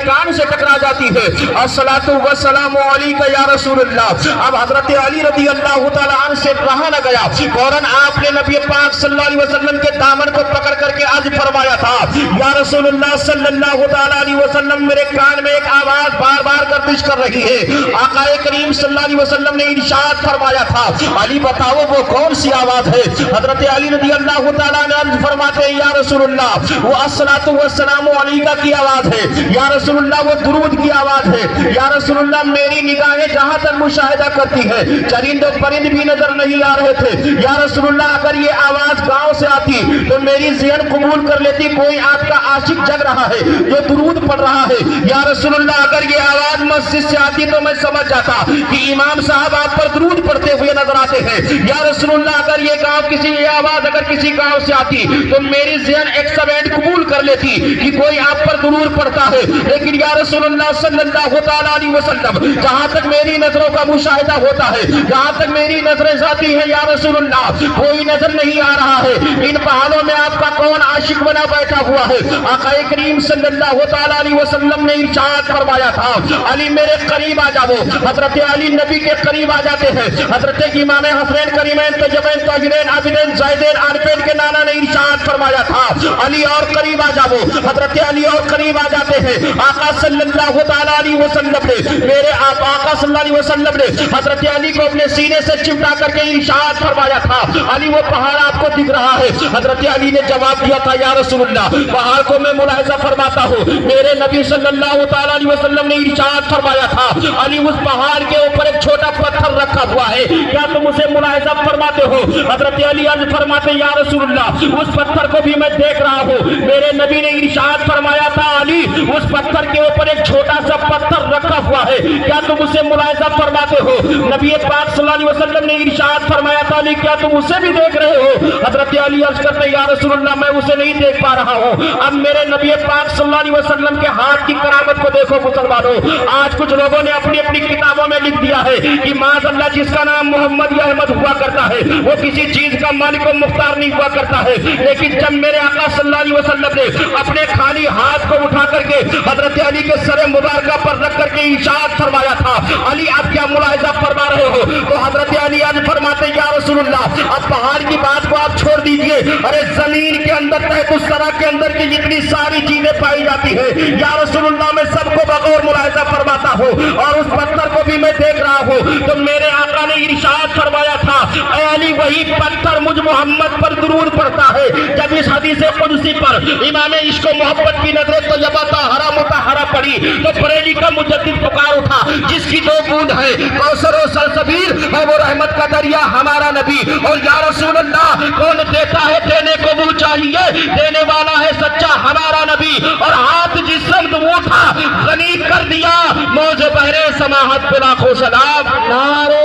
کان سے ٹکرا جاتی ہے، الصلاۃ والسلام علیک یا رسول اللہ۔ اب حضرت علی رضی اللہ تعالیٰ عنہ سے رہا نہ گیا، فوراً آپ نے نبی پاک صلی اللہ علیہ وسلم کے دامن کو پکڑ کر کے عرض فرمایا تھا، یا رسول اللہ صلی اللہ تعالیٰ علیہ وسلم، میرے کان میں ایک آواز بار بار گردش کر رہی ہے۔ آقا کریم صلی اللہ علیہ وسلم نے ارشاد فرمایا تھا، علی بتاؤ وہ کون سی آواز ہے؟ حضرت علی رضی اللہ تعالیٰ نے عرض فرماتے ہیں، یا رسول اللہ وہ الصلاۃ والسلام علیکہ کی آواز ہے، یا رسول اللہ وہ درود کی آواز ہے، یا رسول اللہ میری نگاہیں جہاں تک مشاہدہ کرتی ہے چرند و پرند بھی نظر نہیں آ رہے تھے، یا رسول اللہ اگر یہ آواز گاؤں سے آتی تو میری ذہن قبول کر لیتی کوئی آپ کا عاشق جگ رہا ہے جو درود پڑھ رہا ہے، یا رسول اللہ اگر یہ آواز مسجد سے آتی تو میں سمجھ جاتا کہ امام صاحب آپ پر درود پڑھتے ہوئے نظر آتے ہیں، یا رسول اللہ اگر یہ گاؤں یہ آواز اگر کسی گاؤں سے آتی تو میری ذہن ایکسپینٹ قبول کر لیتی کہ کوئی آپ پر درود پڑھتا ہے، لیکن یا رسول اللہ صلی اللہ تعالیٰ علیہ وسلم جہاں تک میری نظروں کا مشاہدہ ہوتا ہے، جہاں تک میری نظریں ذاتی ہیں، یا رسول اللہ کوئی نظر نہیں آ رہا ہے، ان پہاڑوں میں آپ کا کون عاشق بنا بیٹھا ہوا ہے؟ آقا کریم صلی اللہ تعالیٰ علیہ وسلم نے ارشاد فرمایا تھا، علی میرے قریب آ جاؤ۔ حضرت علی نبی کے قریب آ جاتے ہیں، حضرت امام حسنین کریمین طیبین طاہرین عابدین زاہدین عارفین کے نانا نے ارشاد فرمایا تھا، علی اور قریب آ جاؤ۔ حضرت علی اور قریب آ جاتے ہیں، آقا صلی اللہ تعالیٰ علیہ وسلم نے میرے آقا صلی اللہ علیہ وسلم نے حضرت علی کو اپنے سینے سے چمٹا کر کے ارشاد فرمایا تھا، علی وہ پہاڑ آپ کو دکھ رہا ہے؟ حضرت علی نے جواب دیا تھا، یا رسول اللہ پہاڑ کو میں ملاحظہ فرماتا ہوں، میرے نبی صلی اللہ تعالیٰ علیہ وسلم نے ارشاد فرمایا تھا، علی اس پہاڑ کے اوپر ایک چھوٹا پتھر رکھا ہوا ہے، کیا تم اسے ملاحظہ فرماتے ہو؟ حضرت علی عرض فرماتے، یا رسول اللہ اس پتھر کو بھی میں دیکھ رہا ہوں، میرے نبی نے ارشاد فرمایا تھا، علی اس پتھر کے اوپر ایک چھوٹا سا پتھر رکھا ہوا ہے، کیا تم اسے ملاحظہ فرماتے ہو؟ نبی پاک صلی اللہ علیہ وسلم نے ارشاد فرمایا تھا، علی کیا تم اسے بھی دیکھ رہے ہو؟ حضرت علی عرض کرتے، یا رسول اللہ میں اسے نہیں دیکھ پا رہا ہوں۔ اب میرے نبی پاک صلی اللہ علیہ وسلم کے ہاتھ کی کرامت کو دیکھو مسلمانوں، آج کچھ لوگوں نے اپنی اپنی کتابوں میں لکھ دیا ہے کہ معاذ اللہ جس کا نام محمد یا احمد ہوا کرتا ہے وہ کسی چیز کا مالک و مختار نہیں ہوا کرتا ہے، لیکن جب میرے آقا صلی اللہ علیہ وسلم نے اپنے خالی ہاتھ کو اٹھا کر کے حضرت علی کے سر مبارکہ پر رکھ کر کے ارشاد فرمایا تھا، علی آپ کیا ملاحظہ فرما رہے ہو؟ تو حضرت علی آج فرماتے، یا رسول اللہ اب پہاڑ کی بات کو آپ چھوڑ دیجئے، ارے زمین کے اندر تحت الثری کے اندر کی جتنی ساری چیزیں پائی جاتی ہے یا رسول اللہ میں سب کو بغور ملاحظہ فرماتا ہوں اور اس پتھر کو بھی میں دیکھ رہا ہوں۔ تو میرے آقا نے ارشاد فرمایا تھا، اے علی وہی پتھر مجھ محمد پر درود پڑتا ہے۔ جب اس حدیث قدسی پر امام عشق و محبت کی نظر طیبہ طاہرہ مطہرہ پڑی تو بریلی کا مجدد پکار اٹھا، جس کی دو بوند ہے کوثر و سلسبیل ہے وہ رحمت کا دریا ہمارا نبی، اور یا رسول اللہ کون دیتا ہے دینے کو وہ چاہیے، دینے والا ہے سچا ہمارا نبی، اور ہاتھ جس سمت اٹھا غنی کر دیا موج بحر سماحت پہ لاکھوں سلام۔ نعرہ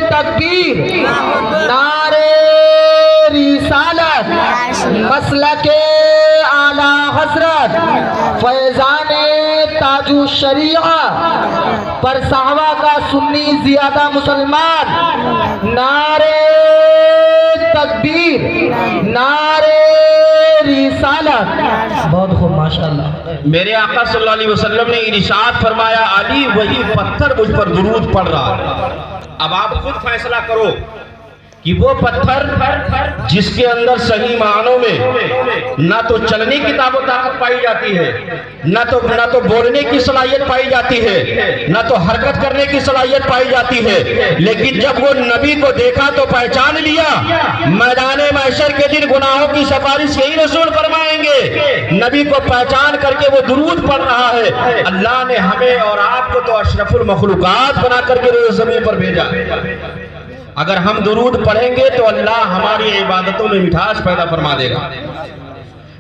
تکبیر، نعرہ رسالت، مسلک اعلی حضرت فیضان تاج الشریعہ پر صحابہ کا سنی زیادہ مسلمان، نعرہ تکبیر، نعرہ رسالت۔ بہت خوب ماشاءاللہ۔ میرے آقا صلی اللہ علیہ وسلم نے ارشاد فرمایا، علی وہی پتھر مجھ پر درود پڑھ رہا ہے۔ اب آپ خود فیصلہ کرو کہ وہ پتھر جس کے اندر صحیح معنوں میں نہ تو چلنے کی طاقت پائی جاتی ہے، نہ تو بولنے کی صلاحیت پائی جاتی ہے، نہ تو حرکت کرنے کی صلاحیت پائی جاتی ہے، لیکن جب وہ نبی کو دیکھا تو پہچان لیا، میدان محشر کے دن گناہوں کی سفارش یہی رسول فرمائیں گے۔ نبی کو پہچان کر کے وہ درود پڑھ رہا ہے۔ اللہ نے ہمیں اور آپ کو تو اشرف المخلوقات بنا کر کے روز زمین پر بھیجا۔ اگر ہم درود پڑھیں گے تو اللہ ہماری عبادتوں میں مٹھاس پیدا فرما دے گا۔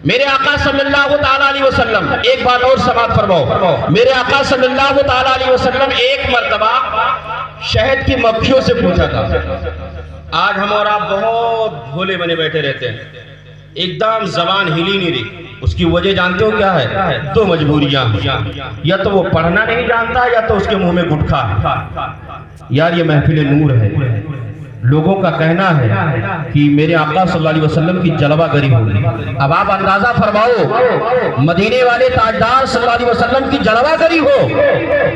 میرے آقا صلی اللہ تعالیٰ علیہ وسلم، ایک بات اور سماعت فرماؤ، میرے آقا صلی اللہ تعالیٰ علیہ وسلم ایک مرتبہ شہد کی مکھیوں سے پوچھا تھا۔ آج ہم اور آپ بہت بھولے بنے بیٹھے رہتے ہیں، ایک دم زبان ہلی نہیں رہی۔ اس کی وجہ جانتے ہو کیا ہے؟ دو مجبوریاں، یا تو وہ پڑھنا نہیں جانتا یا تو اس کے منہ میں گٹکھا ہے۔ یار یہ محفل نور ہے، लोगों का कहना है कि मेरे आका सल्लल्लाहु अलैहि वसल्लम की जलवा गरी होगी। अब आप अंदाजा फरमाओ, मदीने वाले ताजदार सल्लल्लाहु अलैहि वसल्लम की जलवा गरी हो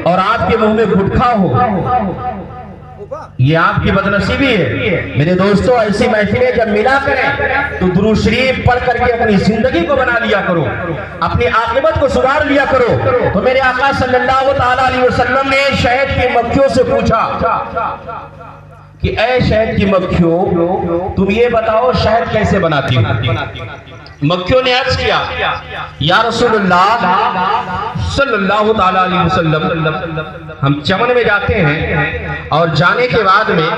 और आपके मुंह में गुटखा हो, ये आपकी बदनसीबी है। मेरे दोस्तों, ऐसी महफिलें जब मिला करें तो दुरूद शरीफ पढ़ करके अपनी जिंदगी को बना लिया करो, अपनी आखिरत को सुधार लिया करो। तो मेरे आका सल्लल्लाहु अलैहि वसल्लम ने शहद की मक्खियों से पूछा कि ऐ शहद की मक्खियों, तुम ये बताओ शहद कैसे बनाती हो? मक्खियों ने अर्ज किया, या रसूलुल्लाह सल्लल्लाहु अलैहि वसल्लम, हम चमन में जाते हैं और जाने के बाद में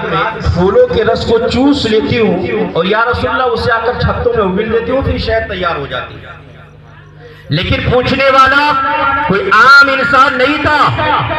फूलों के रस को चूस लेती हूँ और या रसूलुल्लाह उसे आकर छत्तों में उगल देती हूँ, फिर शहद तैयार हो जाती है। लेकिन पूछने वाला कोई आम इंसान नहीं था,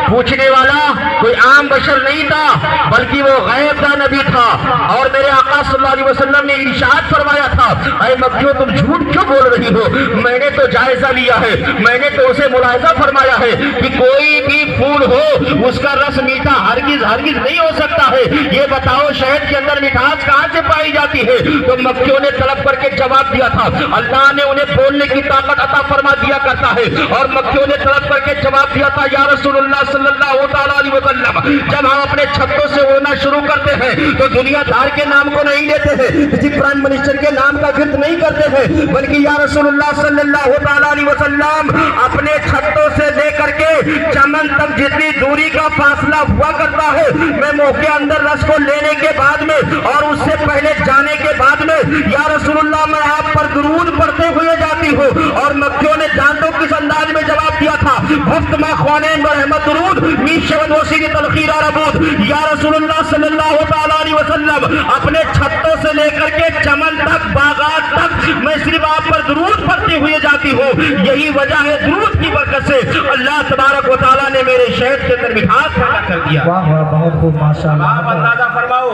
पूछने वाला कोई आम बशर नहीं था, बल्कि वो गैब का नबी था। और मेरे आका सल्लल्लाहु अलैहि वसल्लम ने इरशाद फरमाया था, ऐ मक्खियों तुम झूठ क्यों बोल रही हो? मैंने तो जायजा लिया है, मैंने तो उसे मुलाहिजा फरमाया है कि कोई भी फूल हो उसका रस मीठा हरगिज हरगिज नहीं हो सकता है। ये बताओ शहद के अंदर मिठास कहाँ से पाई जाती है? तो मक्खियों ने तलब करके जवाब दिया था, अल्लाह ने उन्हें बोलने की ताकत अता फरमा दिया करता है। और मक्खियों ने तलब करके जवाब दिया था, या रसूलुल्लाह सल्लल्लाहु अलैहि वसल्लम, जब हम अपने छत्तों से उड़ना शुरू करते हैं तो दुनियादार के नाम को नहीं लेते हैं, किसी प्राइम मिनिस्टर के नाम का जिक्र नहीं करते हैं, बल्कि या रसूलुल्लाह सल्लल्लाहु अलैहि वसल्लम अपने छत्तों से लेकर के चमन तक जितनी दूरी का फासला हुआ करता है, मैं मुंह के अंदर रस को लेने के बाद में और उससे पहले जाने के बाद में या रसूलुल्लाह मैं आप पर दुरूद पढ़ते हुए जाती हूँ। और मक्खियों ने जानतो किस अंदाज में जवाब दिया था, मुफ्त में ख्वानेन व रहमत दुरूद मीशवन वसील तलखीर अरबूद, या रसूलुल्लाह सल्लल्लाहु अलैहि वसल्लम अपने छत्तों से लेकर के चमन तक बागात तक मैं सिर्फ आप पर दुरूद पढ़ते हुए जाती हूँ। यही वजह है दुरूद की बरकत से अल्लाह तबारक व तआला ने मेरे शहद के अंदर मिठास पैदा कर दिया। वाह वाह, बहुत खूब, माशाअल्लाह। आप अंदाजा फरमाओ,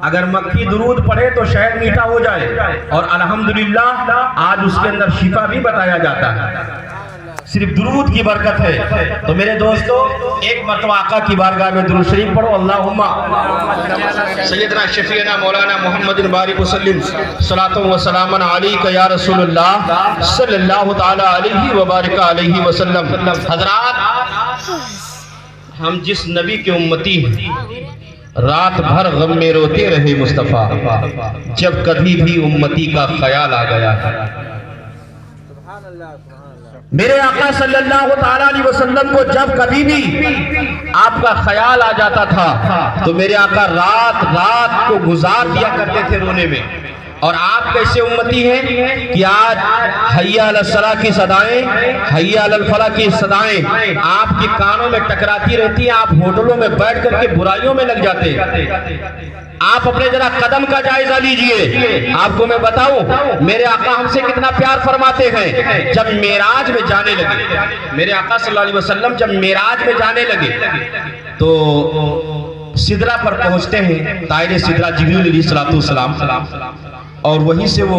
अगर मक्खी दुरूद पढ़े तो शहद मीठा हो जाए, और अल्हम्दुलिल्लाह आज उसके अंदर शिफा भी बताया जाता है, सिर्फ दुरूद की बरकत है। तो मेरे दोस्तों, एक मरतबा आका की बारगाह में दुरूद शरीफ पढ़ो, अल्लाहुम्मा सय्यदना शफीना मौलाना मुहम्मदिन बारिक वसल्लिम सलातु व सलामन अलैका या रसूलुल्लाह सल्लल्लाहु तआला अलैहि व बारिक अलैहि वसल्लम। हजरात, हम जिस नबी के उम्मती हैं, रात भर गम में रोते रहे मुस्तफा, जब कभी भी उम्मती का ख्याल आ गया। मेरे आका सल्लल्लाहु अलैहि वसल्लम को जब कभी भी आपका ख्याल आ जाता था तो मेरे आका रात रात को गुजार दिया करते थे रोने में। और आप कैसे उम्मती हैं कि आज हय्या अलल सलाह की सदाएं, हय्या अलल फलाह की सदाएं आपके कानों में टकराती रहती हैं, आप होटलों में बैठ करके बुराइयों में लग जाते हैं। आप अपने जरा कदम का जायजा लीजिए। आपको मैं बताऊं, मेरे आका हमसे कितना प्यार फरमाते हैं। जब मेराज में जाने लगे, मेरे आका सल्लल्लाहु अलैहि वसल्लम जब मेराज में जाने लगे तो सिदरा पर पहुंचते हैं, तायरे सिदरा जिब्रील अलैहिस्सलातु वस्सलाम, और वहीं से वो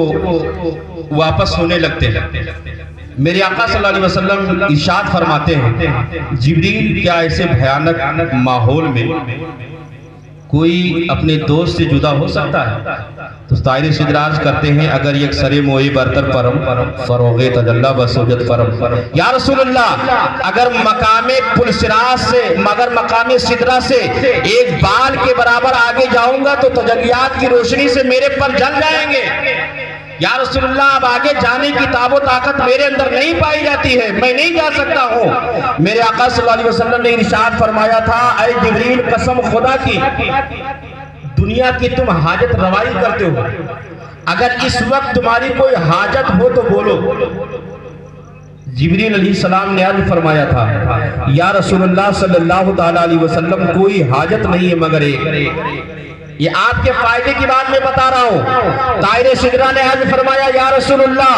वापस होने लगते हैं। मेरे आका सल्लल्लाहु अलैहि वसल्लम इरशाद फरमाते हैं, जिब्रील क्या ऐसे भयानक माहौल में कोई अपने दोस्त से जुदा हो सकता है? तो तायरे सिदराज करते हैं, अगर एक सरे मोई बरतर परम फरोगे तजल्ला बसोजत परम, या रसूलुल्लाह अगर मकामे पुलसिराज से, मगर मकामे सिदरा से एक बाल के बराबर आगे जाऊंगा तो तजल्लियात की रोशनी से मेरे पर जल जाएंगे। या रसूलुल्लाह अब आगे जाने की ताबो ताकत मेरे अंदर नहीं पाई जाती है, मैं नहीं जा सकता हूँ। मेरे आका सल्लल्लाहु अलैहि वसल्लम ने इरशाद फरमाया था, ऐ जिब्रील कसम खुदा की, दुनिया की तुम हाजत रवाई करते हो, अगर इस वक्त तुम्हारी कोई हाजत हो तो बोलो। जिब्रील अलैहिस्सलाम ने अर्ज फरमाया था, या रसूलुल्लाह सल्लल्लाहु अलैहि वसल्लम कोई हाजत नहीं है मगर एक। ये आपके फायदे की बात मैं बता रहा हूँ। तायरे सिदरा ने अर्ज फरमाया, या रसूलुल्लाह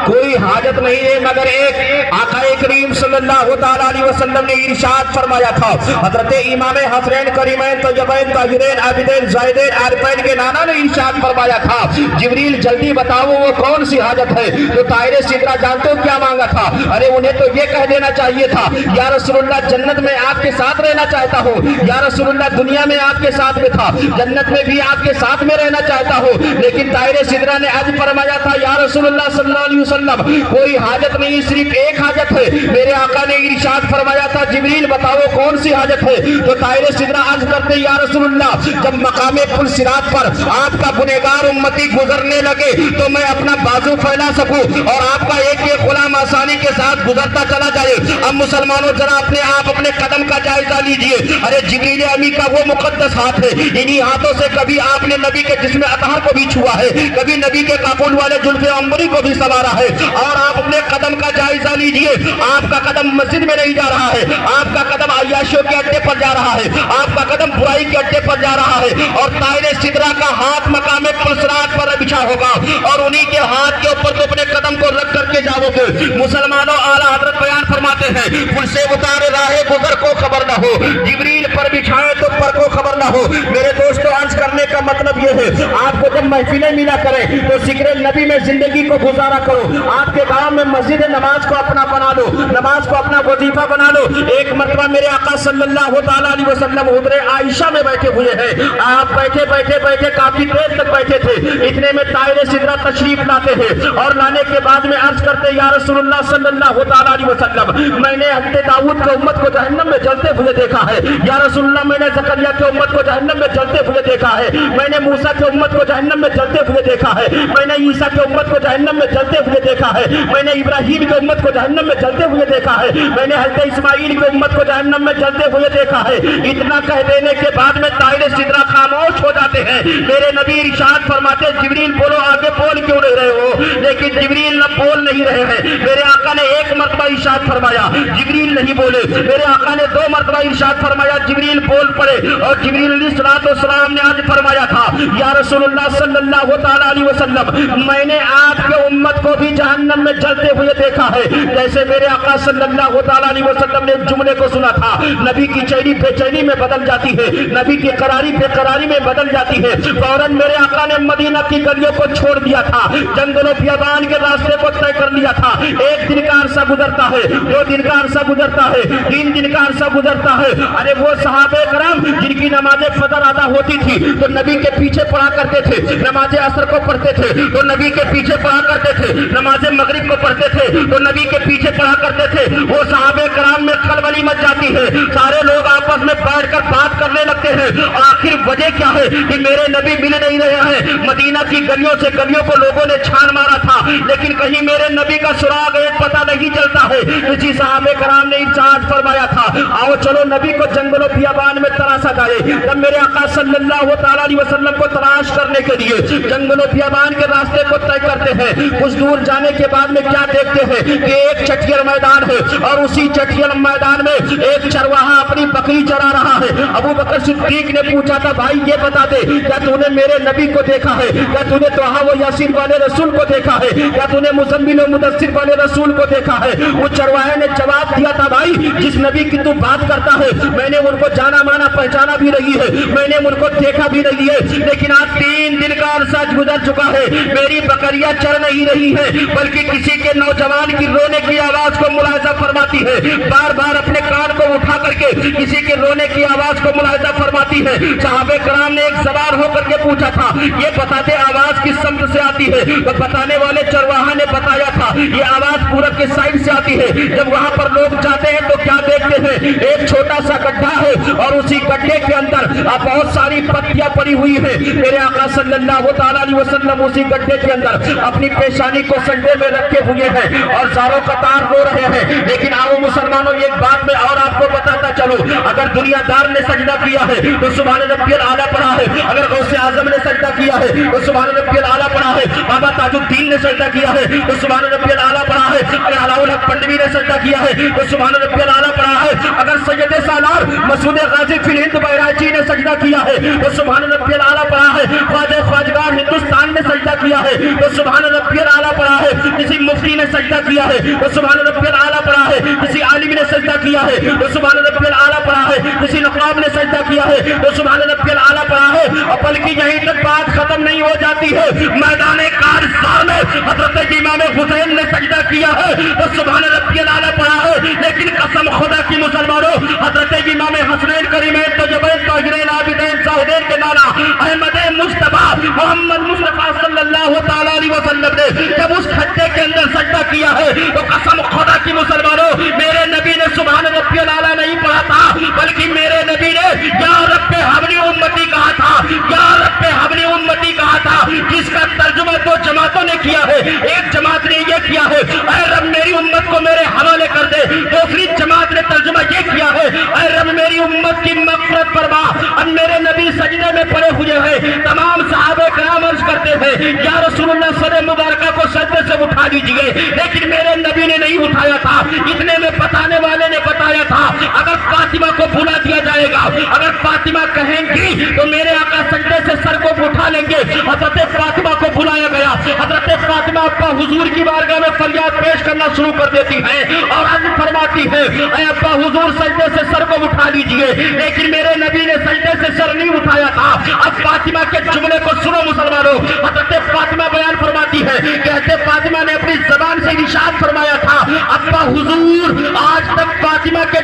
कोई हाजत नहीं है मगर एक। आका करीम सल्लल्लाहु सल्लल्लाहु ताला अलैहि वसल्लम ने इरशाद फरमाया था, हजरत इमाम हसनैन करीमैन तय्यबैन ताहिरैन आबिदैन जाहिदैन आरिफैन के नाना ने इरशाद फरमाया था, जिब्रील जल्दी बताओ वो कौन सी हाजत है। तो ताहिर सिदरा जानते हो क्या मांगा था? अरे उन्हें तो ये कह देना चाहिए था, या रसूलुल्लाह जन्नत में आपके साथ रहना चाहता हूँ, या रसूलुल्लाह दुनिया में आपके साथ में था, जन्नत में भी आपके साथ में रहना चाहता हूँ। लेकिन ताहिर सिदरा ने आज फरमाया था, या रसूलुल्लाह सल्लल्लाहु अलैहि वसल्लम कोई हाजत नहीं, सिर्फ एक हाजत है। मेरे आका ने इरशाद फरमाया था, जिब्रील बताओ कौन सी हाजत है। तो ताहिर सिदरा अर्ज करते, या रसूलुल्लाह जब मकामे पुल सिरात पर आपका गुनहगार उम्मती गुजरने लगे तो मैं अपना बाजू फैला सकूं और आपका एक एक गुलाम आसानी के साथ गुजरता चला जाए। अब मुसलमानों जरा अपने आप अपने कदम का जायजा लीजिए। अरे जिब्रील अमी का वो मुकद्दस हाथ है, इन्हीं हाथों से कभी आपने नबी के जिस्म अतहर को भी छुआ है, कभी नबी के काकुल वाले जुल्फे अंबरी को भी संवारा है। और आप अपने कदम का जायजा लीजिए, आपका कदम मस्जिद में नहीं जा रहा है, आपका कदम अय्याशियों के अड्डे पर जा रहा है, आपका कदम बुराई के अड्डे पर जा रहा है। और ताहिर सिदरा का हाथ मकामे पुलसरात पर बिछा होगा और उन्हीं के हाथ के ऊपर तो अपने कदम को रख करके जाओगे। मुसलमानों आला हजरत बयान फरमाते हैं, पुल से उतारे राहे गुजर को खबर न हो, जिब्रील पर बिछाए तो पर को खबर न हो। मेरे दोस्तों अर्ज करने का मतलब यह है, आपको जब महफिलें मिला करें तो जिक्र नबी में जिंदगी को गुजारा करो। आपके गांव में मस्जिद नमाज को अपना बना लो, नमाज को अपना वजीफा बना लो। एक मरतबा मेरे आका सल्लल्लाहु ताला अलैहि वसल्लम हुजरे आयशा में बैठे हुए हैं, आप बैठे बैठे बैठे काफी देर तक बैठे थे। इतने में ताहिर सिदरा तशरीफ लाते हैं और लाने के बाद में अर्ज करते, या रसूलुल्लाह सल्लल्लाहु ताला अलैहि वसल्लम मैंने हज़रत दाऊद की उम्मत को जहन्नम में जलते हुए देखा है, या रसूलुल्लाह मैंने ज़करिया की उम्मत को जहन्नम में जलते हुए देखा है, मैंने मूसा की उम्मत को जहन्नम में जलते हुए देखा है, मैंने ईसा की उम्मत को जहन्नम में जलते हुए देखा है, मैंने इब्राहीम की उम्मत को जहन्नम में जलते हुए देखा है, मैंने हज़रत इस्माईल की उम्मत को जहन्नम में जलते हुए देखा है। इतना कह देने के बाद में ताहिर सिदरा खामोश हो जाते हैं। मेरे नबी इरशाद फरमाते, जिब्रील बोलो आगे बोल क्यों नहीं रहे हो? लेकिन जिब्रील न बोल नहीं रहे हैं। मेरे आका ने एक मरतबा इरशाद फरमाया, जिब्रील नहीं बोले। मेरे आका ने दो मरतबा इरशाद फरमाया, जिब्रील बोल पड़े। और जिब्रील अलैहिस्सलाम ने आज फरमाया था, या रसूलुल्लाह सल्लल्लाहु ताला अलैहि वसल्लम मैंने आपके उम्मत को भी जहन्नम में जलते हुए देखा है। जैसे मेरे आका सल्लल्लाहु ताला अलैहि वसल्लम ने जुमले को सुना था, नबी की चैनी बेचैनी में बदल जाती है, नबी की करारी बेकरारी में बदल जाती है। फौरन मेरे आका ने मदीना की गलियों को छोड़ दिया था, जंगलों बियाबान के रास्ते को तय कर लिया था। एक दिन का अरसा गुजरता है, 2 दिन का अरसा गुजरता है, 3 दिन का अरसा गुजरता है। अरे वो सहाबे करम जिनकी नमाज़े फजर अदा होती थी तो नबी के पीछे पढ़ा करते थे, नमाज़े असर को पढ़ते थे तो नबी के पीछे पढ़ा करते थे, नमाज़े मगरिब को पढ़ते थे तो नबी के पीछे पढ़ा करते थे। वो सहाबे करम में खलबली मच जाती है, सारे लोग आपस में बैठकर बात करने लगते हैं। आखिर वजह क्या है कि मेरे नबी मिल नहीं रहे हैं। मदीना की गलियों से गलियों को लोगों ने छान मारा था, लेकिन कहीं मेरे नबी का सुराग एक पता नहीं चलता है। किसी सहाबे कराम ने इरशाद फरमाया था, आओ चलो नबी को जंगलों बियाबान में तलाशा जाए। जब मेरे आका सल्लल्लाहु ताला अलैहि वसल्लम को तलाश करने के लिए जंगलों बियाबान के रास्ते को तय करते हैं, कुछ दूर जाने के बाद में क्या देखते हैं कि एक चटियल मैदान है और उसी चटियल मैदान में एक चरवाहा अपनी बकरी चरा रहा है। अबू बकर सिद्दीक ने पूछा था, भाई ये बता दे, क्या तूने मेरे नबी को देखा है? क्या तूने तोहा व यासीन वाले रसूल को देखा है? क्या तूने मुज़म्मिल व मुदस्सिर वाले रसूल को देखा है? उस चरवाहे ने जवाब दिया था, भाई जिस नबी की तू बात करता है मैंने उनको जाना माना पहचाना भी नहीं है, मैंने उनको देखा भी नहीं है, लेकिन आज 3 दिन का अरसा गुजर चुका है, मेरी बकरियां चर नहीं रही है, बल्कि किसी के नौजवान की रोने की आवाज को मुलाहिजा फरमाती है। बार बार अपने कान को उठा करके किसी के रोने की आवाज को मुलाहिजा फरमाती है। सहाबे कराम ने एक सवार होकर के पूछा था, ये बताते आवाज किस समत से आती है? तो बताने वाले चरवाहा ने बताया था, ये आवाज पूरब के साइड से आती है। जब वहां पर लोग जाते हैं तो क्या देखते हैं, एक छोटा सा गड्ढा है और उसी गड्ढे के अंदर बहुत सारी पत्तियां पड़ी हुई है। मेरे आका सल्लल्लाहु ताला अलैहि वसल्लम उसी गड्ढे के अंदर अपनी पेशानी को संडे में रखे हुए हैं और सारों कतार रो रहे हैं। लेकिन आओ मुसलमानों, एक बात में और आपको बताता चलो, अगर दुनियादार ने सजदा किया है तो सुभान रब्बियल आला पढ़ा है, अगर गौसे आजम ने सजदा किया है तो सुभान रब्बियल आला पढ़ा है, बाबा ताजुद्दीन ने सजदा किया है तो सुभान रब्बियल आला पढ़ा है, अगर अलाउल हक पंडवी ने सजदा किया है तो सुभान रब्बियल आला पढ़ा है, اگر سید سالار مسعود غازی فی الہند بہرائچی نے سجدہ کیا ہے تو سبحان ربی الاعلیٰ پڑھا ہے، خواجہ خواجگار ہندوستان نے سجدہ کیا ہے تو سبحان ربی الاعلیٰ پڑھا ہے، کسی مفتی نے سجدہ کیا ہے تو سبحان ربی الاعلیٰ پڑھا ہے، کسی عالم نے سجدہ کیا ہے تو سبحان ربی الاعلیٰ پڑھا ہے، کسی نقاب نے سجدہ کیا ہے تو سبحان ربی الاعلیٰ پڑھا ہے۔ اور بلکہ یہیں تک بات ختم نہیں ہو جاتی ہے، میدان کارزار میں حضرت امام حسین نے سجدہ کیا ہے تو سبحان ربی الاعلیٰ پڑھا ہے، لیکن قسم خدا کی مسلمانوں حضرت امام حسنین کریمین طیبین طاہرین عابدین زاہدین کے نانا احمد مصطفیٰ محمد مصطفیٰ صلی اللہ تعالیٰ علیہ وسلم نے جب اس کھڈے کے اندر سجدہ کیا ہے تو قسم خدا کی مسلمانوں میرے نبی نے سبحان ربی الاعلیٰ نہیں پڑھا تھا، بلکہ میرے نبی نے یا رب حبلی امتی کہا تھا، یا رب حبلی امتی کہا تھا، جس کا ترجمہ دو جماعتوں نے کیا ہے۔ ایک جماعت نے یہ کیا ہے اے رب میری امت کو میرے حوالے کر دے، دوسری جماعت نے ترجمہ یہ کیا ہے اے رب میری امت کی مغفرت فرما۔ اب میرے نبی سجدے میں پڑے ہوئے ہیں، تمام صحابہ کرام عرض کرتے ہیں یا رسول اللہ صلی مبارکہ کو سجدے سے اٹھا دیجئے، لیکن میرے نبی نے نہیں اٹھایا تھا۔ اتنے میں بتانے والے نے بتایا تھا اگر فاطمہ کو بلا دیا جائے گا، اگر فاطمہ کہیں گی تو میرے آقا سجدے سے سر کو اٹھا لیں گے۔ حضرت فاطمہ کو بلایا گیا، حضرت فاطمہ ابا حضور کی بارگاہ میں فریاد پیش کرنا شروع کر دیتی ہے اور عرض فرماتی ہے اے ابا حضور سجدے سے سر کو اٹھا لیجئے، لیکن میرے نبی نے سجدے سے سر نہیں اٹھایا تھا۔ اب فاطمہ کے جملے کو سنو مسلمانوں، حضرت فاطمہ بیان فرماتی ہے کہ حضرت فاطمہ نے اپنی زبان سے ارشاد فرمایا تھا ابا حضور آج تک فاطمہ کے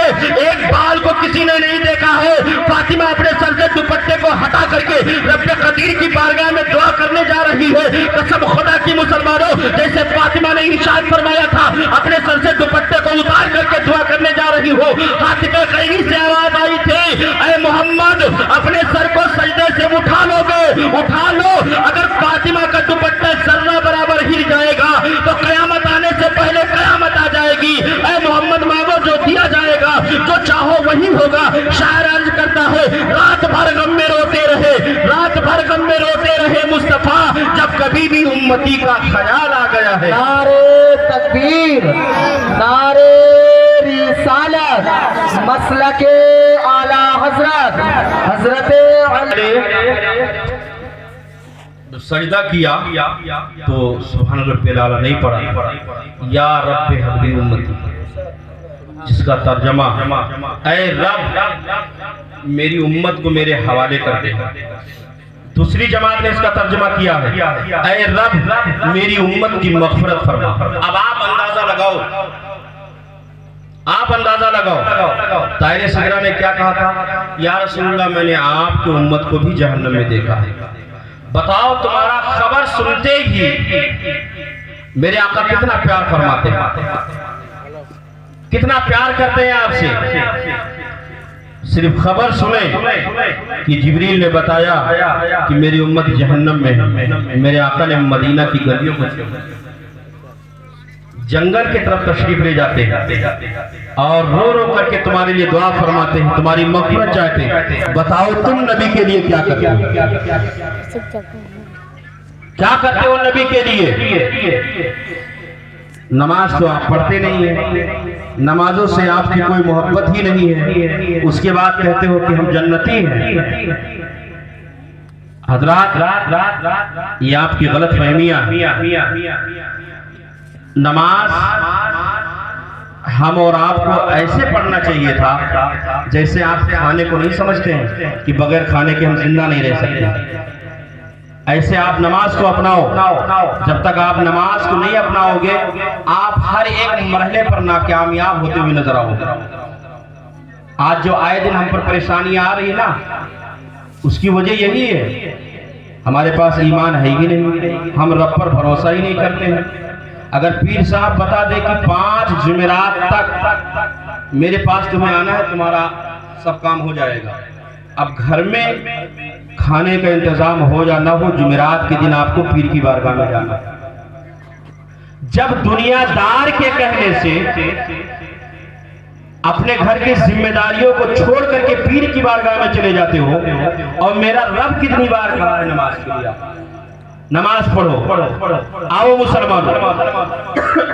ایک بال کو کسی نے نہیں دیکھا ہے۔ فاطمہ اپنے سر سے دوپٹے کو ہٹا کر کے رب قدیر کی بارگاہ میں دعا کرنے جا رہی ہے۔ قسم خدا کی مسلمانوں جیسے فاطمہ نے ارشاد فرمایا تھا اپنے سر سے دوپٹے کو اتار کر کے دعا کرنے جا رہی ہو، خاطب غیبی سے آواز آئی تھی اے محمد اپنے سر کو سجدے سے اٹھا لو گے، اٹھا لو، اگر فاطمہ کا دوپٹہ ذرہ برابر ہل جائے گا تو قیامت آنے سے پہلے قیامت آ جائے گی۔ اے محمد مانگو جو دیا جائے گا، جو چاہو وہی ہوگا۔ شاعر عرض کرتا ہے رات بھر غم میں روتے رہے، رات بھر غم میں روتے رہے مصطفیٰ، جب کبھی بھی امتی کا خیال آ گیا ہے۔ نعرے تکبیر، نعرے رسالت، مسلک اعلی حضرت حضرت علی۔ سجدہ کیا تو سبحان ربی الاعلیٰ نہیں پڑھا، یا رب حبلی امتی، جس کا ترجمہ اے رب میری امت کو میرے حوالے کر دے۔ دوسری جماعت نے اس کا ترجمہ کیا ہے اے رب میری امت کی مغفرت فرما۔ اب آپ اندازہ لگاؤ، آپ اندازہ لگاؤ طاہر صغرا نے کیا کہا تھا یا رسول اللہ میں نے آپ کی امت کو بھی جہنم میں دیکھا ہے، بتاؤ تمہارا خبر سنتے ہی میرے آقا کتنا پیار فرماتے ہیں، کتنا پیار کرتے ہیں آپ سے۔ صرف خبر سنیں کہ جبریل نے بتایا کہ میری امت جہنم میں ہے، میرے آقا نے مدینہ کی گلیوں کو جنگل کی طرف تشریف لے جاتے ہیں اور رو رو کر کے تمہارے لیے دعا فرماتے ہیں، تمہاری مغفرت چاہتے ہیں۔ بتاؤ تم نبی کے لیے کیا کرتے ہو، کیا کرتے ہو نبی کے لیے؟ نماز تو آپ پڑھتے نہیں ہیں، نمازوں سے آپ کی کوئی محبت ہی نہیں ہے، اس کے بعد کہتے ہو کہ ہم جنتی ہیں۔ حضرات یہ آپ کی غلط فہمیاں، نماز ہم اور آپ کو ایسے پڑھنا چاہیے تھا جیسے آپ کھانے کو نہیں سمجھتے ہیں کہ بغیر کھانے کے ہم زندہ نہیں رہ سکتے، ایسے آپ نماز کو اپناؤ۔ جب تک آپ نماز کو نہیں اپناؤ گے آپ ہر ایک مرحلے پر ناکامیاب ہوتے ہوئے نظر آؤ گے۔ آج جو آئے دن ہم پر پریشانیاں آ رہی ہے نا، اس کی وجہ یہی ہے ہمارے پاس ایمان ہے ہی نہیں، ہم رب پر بھروسہ ہی نہیں کرتے ہیں۔ اگر پیر صاحب بتا دے کہ 5 جمعرات تک میرے پاس تمہیں آنا ہے، تمہارا سب کام ہو جائے گا۔ اب گھر میں کھانے کا انتظام ہو یا نہ ہو، جمعرات کے دن آپ کو پیر کی بارگاہ میں جانا ہے۔ جب دنیا دار کے کہنے سے اپنے گھر کی ذمہ داریوں کو چھوڑ کر کے پیر کی بارگاہ میں چلے جاتے ہو، اور میرا رب کتنی بار کہا ہے نماز کے لیے، नमाज पढ़ो। आओ मुसलमान,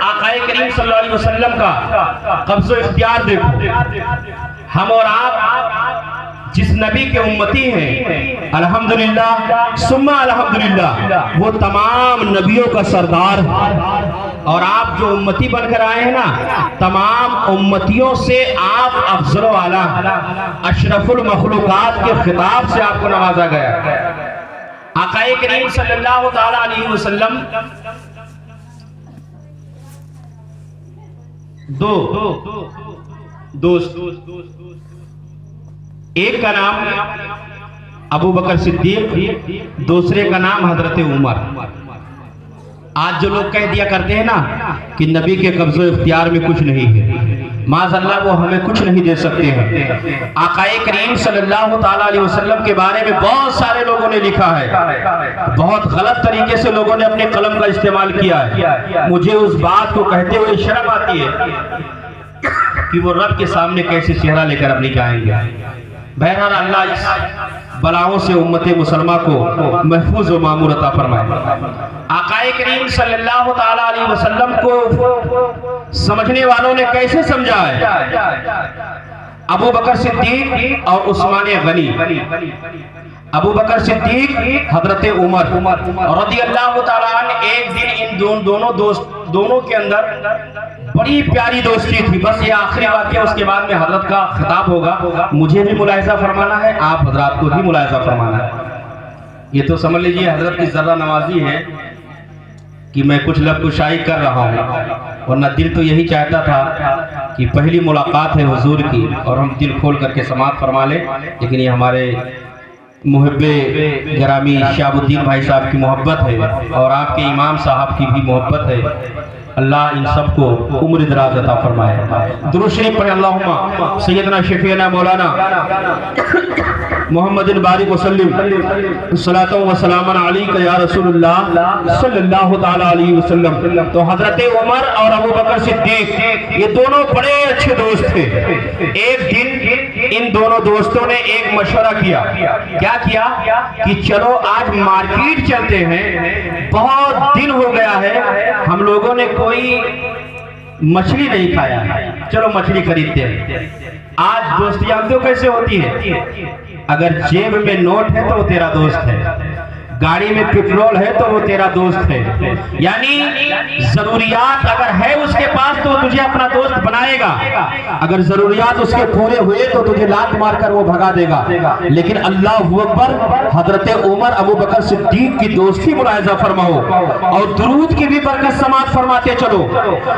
आकाए करीम सल्लल्लाहु अलैहि वसल्लम का कब्ज़ो इख्तियार देखो। हम और आप जिस नबी के उम्मती हैं, अल्हम्दुलिल्लाह सुम्मा अल्हम्दुलिल्लाह, वो तमाम नबियों का सरदार है। और आप जो उम्मती बनकर आए हैं ना, तमाम उम्मतियों से आप अफजल व आला अशरफुल मखलूकात के खिताब से आपको नवाजा गया। आकाए करीम सल्लल्लाहु ताला अलैहि वसल्लम दो दोस्त, एक का नाम अबू बकर सिद्दीक, दूसरे का नाम हजरत उमर। आज जो लोग कह दिया करते हैं ना कि नबी के कब्ज़ो इख्तियार में कुछ नहीं है, माज़अल्लाह वो हमें कुछ नहीं दे सकते हैं। आकाए करीम सल्लल्लाहु ताला अलैहि वसल्लम के बारे में बहुत सारे लोगों ने लिखा है, बहुत गलत तरीके से लोगों ने अपने कलम का इस्तेमाल किया है। मुझे उस बात को कहते हुए शर्म आती है कि वो रब के सामने कैसे चेहरा लेकर अपनी जाएंगे। बहरहाल अल्लाह इस बलाओं से उम्मत मुसलमा को महफूज व मामूर अता फरमाए। आकाए करीम सल्लल्लाहु ताला अलैहि वसल्लम को समझने वालों ने कैसे समझा है? अबू बकर सिद्दीक और उस्मान गनी, अबू बकर सिद्दीक, हजरत उमर रदियल्लाहु ताला अन्हु, एक दिन इन दोनों के अंदर बड़ी प्यारी दोस्ती थी। बस ये आखिरी वाक़या, उसके बाद में हजरत का खिताब होगा। मुझे भी मुलाहिज़ा फरमाना है, आप हजरात को भी मुलाहिज़ा फरमाना है। ये तो समझ लीजिए हजरत की ज़र्रा नवाजी है कि मैं कुछ लफ्ज़ कर रहा हूँ, वरना दिल तो यही चाहता था कि पहली मुलाकात है हुजूर की और हम दिल खोल करके समाअत फरमा लें। लेकिन ये हमारे मुहब्बे गिरामी शहाबुद्दीन भाई साहब की मोहब्बत है और आपके इमाम साहब की भी मोहब्बत है। अल्लाह इन सबको उम्र दराज अता फरमाए। दुरूद शरीफ पढ़े। अल्लाहुम्मा सय्यदना शफीना मौलाना मुहम्मदिन बारिक वसल्लम सलातो व सलामन अलैका या रसूलुल्लाह सल्लल्लाहु ताला अलैहि वसल्लम। तो हजरत उमर और अबू बकर सिद्दीक ये दोनों बड़े अच्छे दोस्त थे। एक दिन इन दोनों दोस्तों ने एक मशवरा किया। क्या किया कि चलो आज मार्केट चलते हैं, बहुत दिन हो गया है हम लोगों ने कोई मछली नहीं खाया, चलो मछली खरीदते हैं। आज दोस्ती जानते हो कैसे होती है? अगर जेब में नोट है तो वो तेरा दोस्त है, गाड़ी में पेट्रोल है तो वो तेरा दोस्त है। यानी जरूरियात अगर है उसके पास तो तुझे अपना दोस्त बनाएगा, अगर जरूरियात उसके पूरे हुए तो तुझे लात मारकर वो भगा देगा। लेकिन अल्लाह अकबर, हजरत उमर अबू बकर सिद्दीक की दोस्ती मुलाहिज़ा फरमाओ और दुरूद की भी बरकत समाअत फरमाते चलो।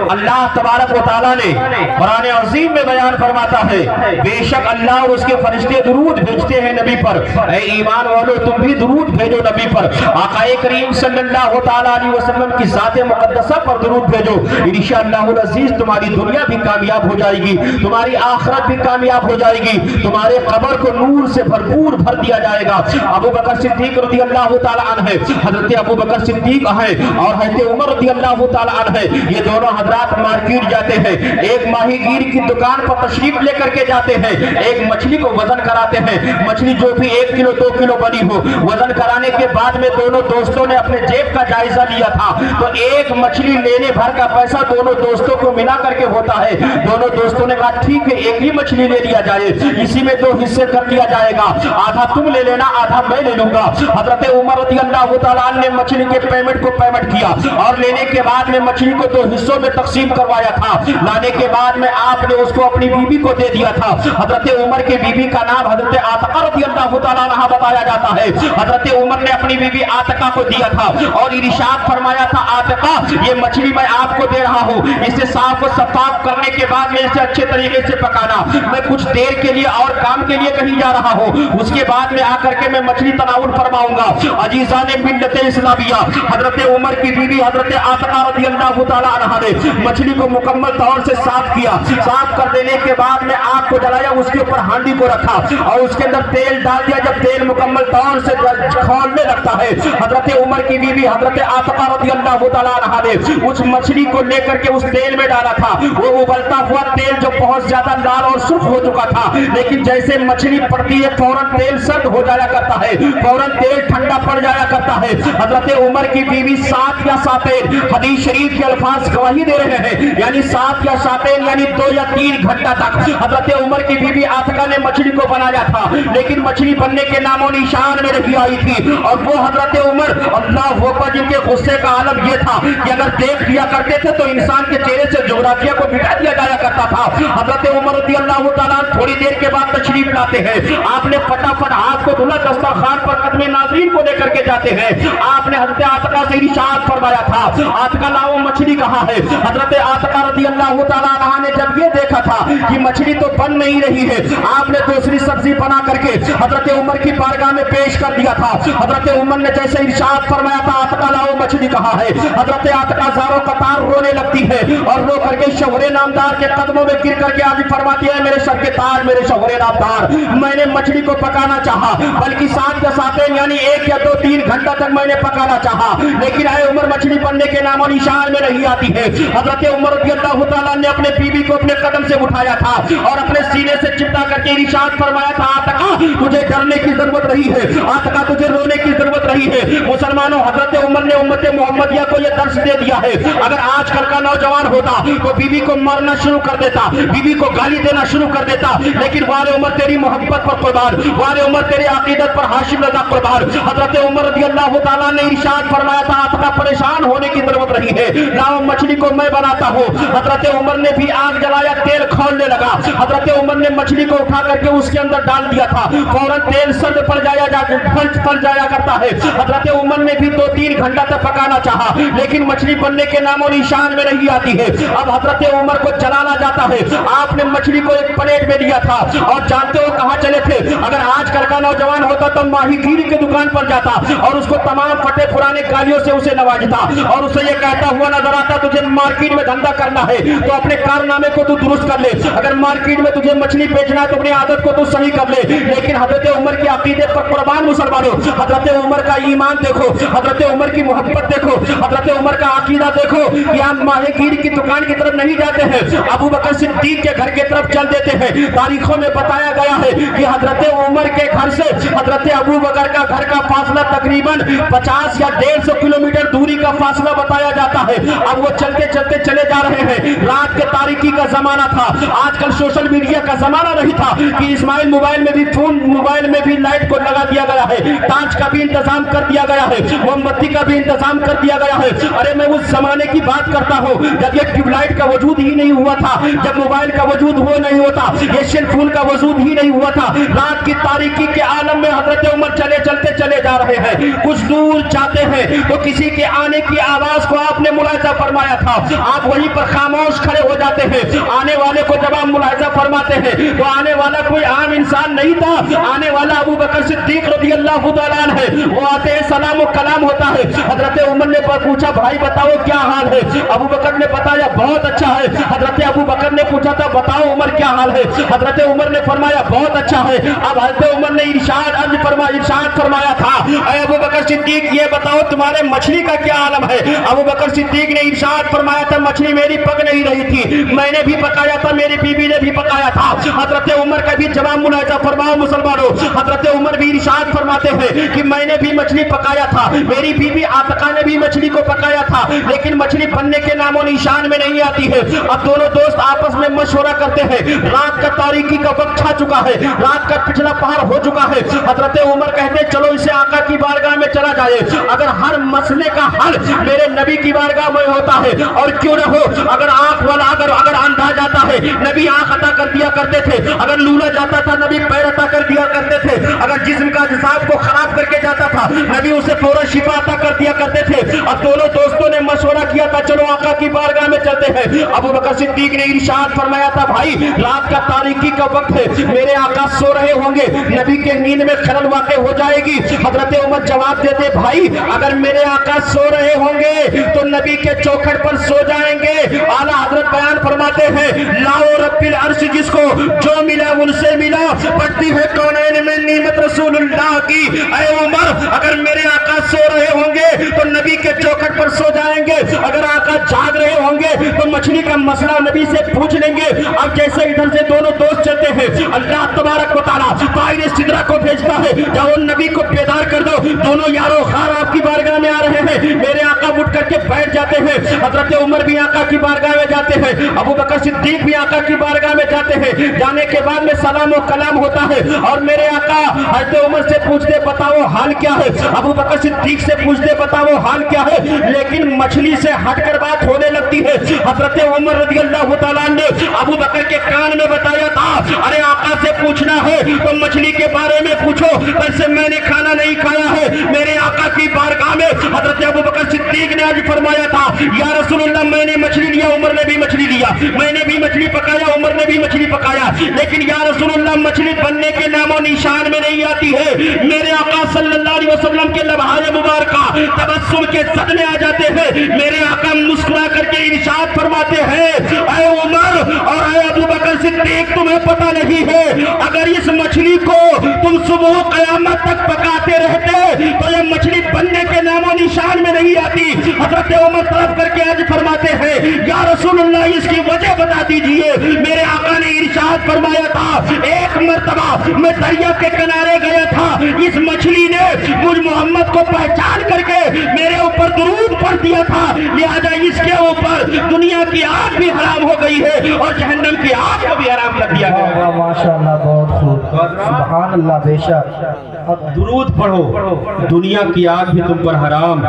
अल्लाह तबारक व तआला ने कुरान अज़ीम में बयान फरमाता है, बेशक अल्लाह और उसके फरिश्ते दुरूद भेजते हैं नबी पर। ऐ ईमान वालों तुम भी दुरूद भेजो नबी पर। आकाए करीम सल्लल्लाहु ताला अलैहि वसल्लम की ज़ात मुक़द्दसा पर दुरूद भेजो। इंशाअल्लाहुल अज़ीज़ तुम्हारी दुनिया भी कामयाब हो जाएगी, तुम्हारी आखिरत भी कामयाब हो जाएगी, तुम्हारे कब्र को नूर से भरपूर भर दिया जाएगा। अबू बकर सिद्दीक रज़ियल्लाहु ताला अन्हु, हज़रत अबू बकर सिद्दीक हैं और हज़रत उमर रज़ियल्लाहु ताला अन्हु, ये दोनों हज़रात मार्केट जाते हैं। एक माहीगीर की दुकान पर तशरीफ लेकर के जाते हैं, एक मछली को वजन कराते हैं। मछली जो भी 1 किलो 2 किलो बनी हो, वजन कराने के बाद में दोनों दोस्तों ने अपने जेब का जायजा लिया था। तो एक मछली लेने भर का पैसा दोनों दोस्तों को मिला करके होता है। दोनों दोस्तों ने कहा ठीक है एक ही मछली ले लिया जाए, इसी में 2 हिस्से कर लिया जाएगा, आधा तुम ले लेना आधा मैं ले लूंगा। हजरत उमर रज़ियल्लाहु ताला अन्हु ने मछली के पेमेंट किया और लेने के बाद में मछली को 2 हिस्सों में तकसीम करवाया था। लाने के बाद में आपने उसको अपनी बीवी को दे दिया था। हजरत उमर की बीवी का नाम हजरत आतिका रज़ियल्लाहु ताला अन्हा बताया जाता है। हजरत उमर ने अपनी बीवी आतिका को दिया था और इरशाद फरमाया था, आतिका ये मछली मैं आपको दे रहा हूँ, इसे साफ और सफाफ करने के बाद में इसे अच्छे तरीके से पकाना। मैं कुछ देर के लिए और काम के लिए कहीं जा रहा हूँ, उसके बाद में आकर के मैं मछली तनाउल फरमाऊंगा। अजीजा ने मिल्लत इस्लामिया हजरत उमर की बीवी हजरत आतिका रज़ियल्लाहु ताला अन्हा ने मछली को मुकम्मल तौर से साफ किया। साफ कर देने के बाद में आग को जलाया, उसके ऊपर हांडी को रखा और उसके अंदर तेल डाल दिया। जब तेल मुकम्मल तौर से खौलने लगा करता है। हजरत उमर की बीवी हजरत आतिका रज़ियल्लाहु तआला अन्हा ने उस मछली को लेकर के उस तेल में डाला था। वो उबलता हुआ तेल जो बहुत ज्यादा लाल और सुर्ख हो चुका था, लेकिन जैसे मछली पड़ती है फौरन तेल सर्द हो जाया करता है, फौरन तेल ठंडा पड़ जाया करता है। हजरत उमर की बीवी 7 या 7 हदीस शरीफ के अल्फाज गवाही दे रहे हैं, यानी 7 या 7 यानी 2 या 3 घंटा तक हजरत उमर की बीवी आतिका ने मछली को बनाया था, लेकिन मछली बनने के नामो निशान में नहीं आई थी। और वो हजरत उमर अल्लाह अकबर, जिनके गुस्से का आलम ये था कि अगर देख लिया करते थे तो इंसान के चेहरे से जोग्राफिया को मिटा दिया जाया करता था। हजरत उमर रज़ियल्लाहु तआला थोड़ी देर के बाद तशरीफ लाते हैं, आपने फटाफट हाथ को धुला, दस्तरखान पर कदमे नाज़रीन को लेकर के जाते हैं। आपने हजरत आतिका से इरशाद फरमाया था, आतिका लाओ मछली कहाँ है। हजरत आतिका रज़ियल्लाहु तआला अन्हा ने जब ये देखा था कि मछली तो बन नहीं रही है, आपने दूसरी सब्जी बना करके हजरत उमर की बारगाह में पेश कर दिया था। हजरत उमर ने जैसे इरशाद फरमाया था, आतिका लाओ मछली कहाँ है, हजरत आतिका ज़ारो कतार रोने लगती है और रो करके शौहरे नामदार के कदमों में गिर करके आज फरमाती है, मेरे सर के ताज, मेरे शौहरे नामदार, मैंने मछली को पकाना चाहा, बल्कि 7 या 7 यानी 1 या 2 3 घंटा तक मैंने पकाना चाहा, लेकिन आए उमर मछली बनने के नामो निशान में नहीं आती है। हजरत उमर रज़ियल्लाहु तआला ने अपने बीवी को अपने कदम से उठाया था और अपने सीने से चिपटा करके इरशाद फरमाया था, आतिका तुझे डरने की जरूरत नहीं है, आतिका तुझे रोने की जरूरत नहीं है। मुसलमानों, हजरत उमर ने उम्मत मोहम्मदिया को यह दर्श दे दिया है, अगर आजकल का नौजवान होता तो बीवी को मारना शुरू कर देता, बीवी को गाली देना शुरू कर देता, लेकिन वारे उमर तेरी मोहब्बत पर कुर्बान, वारे उमर तेरी अकीदत पर हाशिम रज़ा कुर्बान। हजरत उमर रज़ियल्लाहु तआला ने इरशाद फरमाया था, आतिका परेशान होने की जरूरत नहीं है, लाओ मछली को मैं बनाता हूँ। हजरत उमर ने भी आग जलाया, तेल खौलने लगा। हजरत उमर ने मछली को उठा करके उसके अंदर डाल दिया था, फौरन तेल सर्द पड़ जाया करता है। हजरत उमर ने भी 2-3 घंटा तक पकाना चाहा, लेकिन मछली बनने के नामो निशान में नहीं आती है। अब हजरत उमर को जलाना जाता है, आपने मछली को एक प्लेट में दिया था और जानते हो कहां चले थे, अगर आजकल का नौजवान होता तो माहीगीरी की दुकान पर जाता और उसको तमाम फटे पुराने गालियों से उसे नवाजता और उसे ये कहता हुआ नजर आता, तुझे मार्केट में धंधा करना है तो अपने कारनामे को तू दुरुस्त कर ले, अगर मार्केट में तुझे मछली बेचना है तो अपनी आदत को तू सही कर ले। लेकिन हजरत उमर के अकीदे पर कुर्बान मुसलमानों, हजरत उमर का ईमान देखो, हजरत उमर की मोहब्बत देखो, हजरत उमर का अकीदा देखो कि हम माहीगीरी की दुकान की तरफ नहीं जाते हैं, अबू बकर सिद्दीक के घर की तरफ चल देते हैं। तारीखों में बताया गया है कि हजरत उमर के घर से हजरत अबू बकर का घर का फासला तकरीबन 50 या 150 किलोमीटर दूरी का फासला बताया जाता है। अब वो चलते चलते चले जा रहे हैं, रात के तारीकी का जमाना था, आजकल सोशल मीडिया का जमाना नहीं था कि इस्माइल मोबाइल में भी फोन, मोबाइल में भी लाइट को लगा दिया गया है, टार्च का भी इंतजाम कर दिया गया है, मोमबत्ती का भी इंतजाम कर दिया गया है। अरे मैं उस जमाने की बात करता हूँ जब ये ट्यूबलाइट का वजूद ही नहीं हुआ था, जब मोबाइल का वजूद हो नहीं होता, ये सेल फोन का वजूद ही नहीं हुआ था। रात की तारीकी के आलम में हजरत उमर चलते चले जा रहे हैं, कुछ दूर जाते हैं तो किसी के आने की आवाज को आपने मुलाहिजा फरमाया था, आप वहीं पर खामोश खड़े हो जाते हैं। आने वाले को जब आप मुलाहिजा फरमाते हैं तो आने वाला कोई आम इंसान नहीं था, आने वाला अबू बकर सिद्दीक रज़ियल्लाहु तआला अन्हु है। वो आते हैं, सलाम और कलाम होता है। हजरत उमर ने पूछा, भाई बताओ क्या हाल है। अबू बकर ने बताया बहुत अच्छा है। हजरत अबू बकर ने पूछा था, बताओ उमर क्या हाल है। हजरत उमर ने फरमाया बहुत अच्छा है। अब हजरत उमर ने इरशाद फरमाया था, अबू बकर सिद्दीक ये बताओ तुम्हारे मछली का क्या आलम है। अबू बकर सिद्दीक ने इरशाद फरमाया था, मछली मेरी पक नहीं रही थी, मैंने भी पकाया था, मेरी बीबी ने भी पकाया था। हजरत उमर का भी जवाब मुलाहिजा फरमाओ मुसलमानों, हजरत उमर भी इरशाद फरमाते हैं कि मैंने भी मछली पकाया था, मेरी बीबी आतिका ने भी मछली को पकाया था, लेकिन मछली बनने के नामो निशान में नहीं आती है। अब दोनों दोस्त आपस में मशवरा करते हैं, रात का तारीकी का वक्त छा चुका है, रात का पिछला पहर हो चुका है। हजरत उमर कहते चलो इसे आका की बारगाह में चला जाए, अगर हर मसले का हल मेरे नबी की बारगाह में होता है, और क्यों न हो, अगर आंख वाला अगर अंधा जाता है नबी आंख अता कर दिया करते थे, अगर लूला जाता था नबी पैर अता कर दिया करते थे, अगर जिस्म का हिसाब को खराब करके जाता था नबी उसे फौरन शिफा अता कर दिया करते थे। अब दोनों दोस्तों ने मशवरा किया था, चलो आका की बारगाह में चलते हैं। अबू बकर सिद्दीक ने इरशाद फरमाया था, भाई रात का तारीकी का वक्त है, मेरे आका सो रहे होंगे, नबी के नींद में खलल वाक़ हो जाएगी। हजरत उमर जवाब देते, भाई अगर मेरे आका सो रहे होंगे तो नबी के चौखट पर सो जाएंगे। आला हजरत बयान फरमाते हैं, लाओ रब्बिल अर्श जिसको जो मिला उनसे मिला, پڑھتی ہے کونین میں نعمت رسول اللہ کی، اے عمر اگر میرے آقا سو رہے ہوں گے تو نبی کے چوکھٹ پر سو جائیں گے، اگر آقا جاگ رہے ہوں گے تو مچھلی کا مسئلہ نبی سے پوچھ لیں گے۔ اب جیسے ادھر سے دونوں دوست چلتے ہیں، اللہ تبارک و تعالیٰ طائر سدرہ کو بھیجتا ہے، جاؤ نبی کو بیدار کر دو، دونوں یارو خار آپ کی بارگاہ میں آ رہے ہیں۔ میرے آقا اٹھ کر کے بیٹھ جاتے ہیں، حضرت عمر بھی آقا کی بارگاہ میں جاتے ہیں، ابو بکر صدیق بھی آقا کی بارگاہ میں جاتے ہیں۔ جانے کے بعد میں سلام و کلام ہوتا ہے اور میرے آقا حضرت عمر سے پوچھتے بتاؤ حال کیا ہے، ابو بکر صدیق سے پوچھتے بتاؤ حال کیا ہے، لیکن مچھلی سے ہٹ کر بات ہونے لگتی ہے۔ حضرت عمر رضی اللہ تعالیٰ نے ابو بکر کے کان میں بتایا تھا، ارے آقا سے پوچھنا ہے تو مچھلی کے بارے میں پوچھو، ویسے میں نے کھانا نہیں کھایا ہے۔ میرے آقا کی بارگاہ میں حضرت ابو بکر صدیق نے آج فرمایا تھا، یا رسول اللہ میں نے مچھلی لیا، عمر نے بھی مچھلی لیا، میں نے بھی مچھلی پکایا، عمر نے بھی مچھلی پکایا، لیکن یا رسول اللہ مچھلی بننے کے نام و نشان میں نہیں آتی ہے۔ میرے آقا صلی اللہ علیہ وسلم کے لبھائے مبارکہ تبسم کے صدمے آ جاتے ہیں۔ میرے آقا مسکرا کر کے ارشاد فرماتے ہیں، اے عمر اور اے ابو بکر صدیق تمہیں پتہ نہیں ہے، اگر اس مچھلی کو تم صبح قیامت تک پکاتے رہتے تو یہ مچھلی بننے کے نام و نشان میں نہیں آتی۔ حضرت عمر طرف کر کے آج فرماتے ہیں، یا رسول اللہ اس کی وجہ بتا دیجئے۔ میرے آقا نے ارشاد فرمایا تھا، ایک مرتبہ میں دریا کے کنارے گیا تھا، اس مچھلی نے مجھ محمد کو پہچان کر کے میرے اوپر درود پڑھ دیا تھا، لہذا اس کے اوپر دنیا کی آگ بھی حرام ہو گئی ہے اور جہنم کی آگ کو بھی حرام کر دیا گیا ہے۔ ماشاءاللہ بہت خوب، سبحان اللہ، بے شک۔ اب درود پڑھو، دنیا کی آگ بھی تم پر حرام،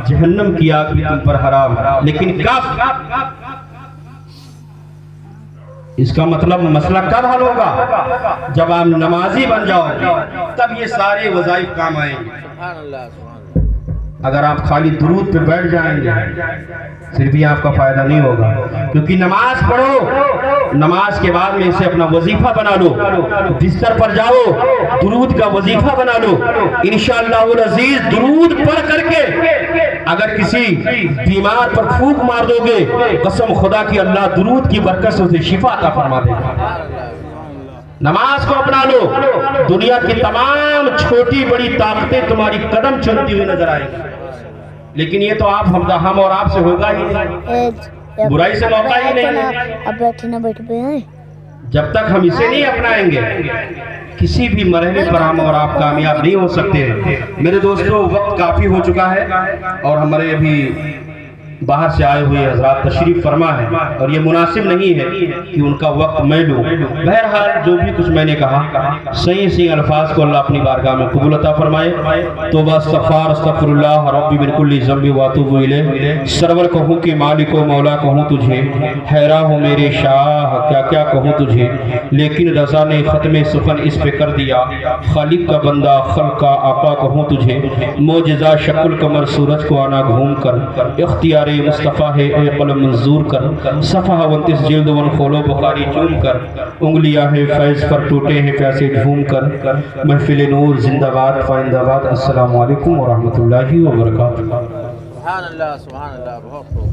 جہنم کی آگ بھی تم پر حرام، لیکن کب؟ اس کا مطلب مسئلہ کب حل ہوگا؟ جب آپ نمازی بن جاؤ تب یہ سارے وظائف کام آئیں گے۔ اگر آپ خالی درود پہ بیٹھ جائیں گے پھر بھی آپ کا فائدہ نہیں ہوگا، کیونکہ نماز پڑھو، نماز کے بعد میں اسے اپنا وظیفہ بنا لو، بستر پر جاؤ درود کا وظیفہ بنا لو، انشاءاللہ العزیز درود پڑھ کر کے اگر کسی بیمار پر پھونک مار دو گے، قسم خدا کی اللہ درود کی برکت سے اسے شفا عطا فرما دے گا۔ نماز کو اپنا لو، دنیا کی تمام چھوٹی بڑی طاقتیں تمہاری قدم چنتی ہوئی نظر آئیں گی، لیکن یہ تو ہم اور آپ سے ہوگا ہی نہیں، برائی سے موقع ہی نہیں۔ اب بیٹھے نہ بیٹھ پہ ہیں، جب تک ہم اسے نہیں اپنائیں گے کسی بھی مرحلے پر ہم اور آپ کامیاب نہیں ہو سکتے۔ میرے دوستو وقت کافی ہو چکا ہے اور ہمارے ابھی باہر سے آئے ہوئے حضرات تشریف فرما ہے اور یہ مناسب نہیں ہے کہ ان کا وقت میں لوں۔ بہرحال جو بھی کچھ میں نے کہا صحیح الفاظ کو اللہ اپنی بارگاہ میں قبول عطا فرمائے۔ توبہ استغفار استغفر اللہ ربی من کل ذنب واتوب الیہ۔ سرور کہوں کہ مالک و مولا کہوں تجھے، حیران ہوں میرے شاہ کیا کیا کہوں تجھے، لیکن رضا نے ختم سخن اس پہ کر دیا، خالق کا بندہ خلق کا آقا کہوں تجھے، معجزہ شکل قمر سورج کو آنا گھوم کر، اختیار مصطفیٰ ہے اے قلم منظور کر، صفحہ 29 جلد ون کھولو بخاری چوم کر، انگلیاں ہے فیض پر ٹوٹے ہیں پیسے جھوم کر، محفل نور زندہ باد فائندہ باد۔ السلام علیکم ورحمۃ اللہ وبرکاتہ۔ سبحان اللہ بہت خوب۔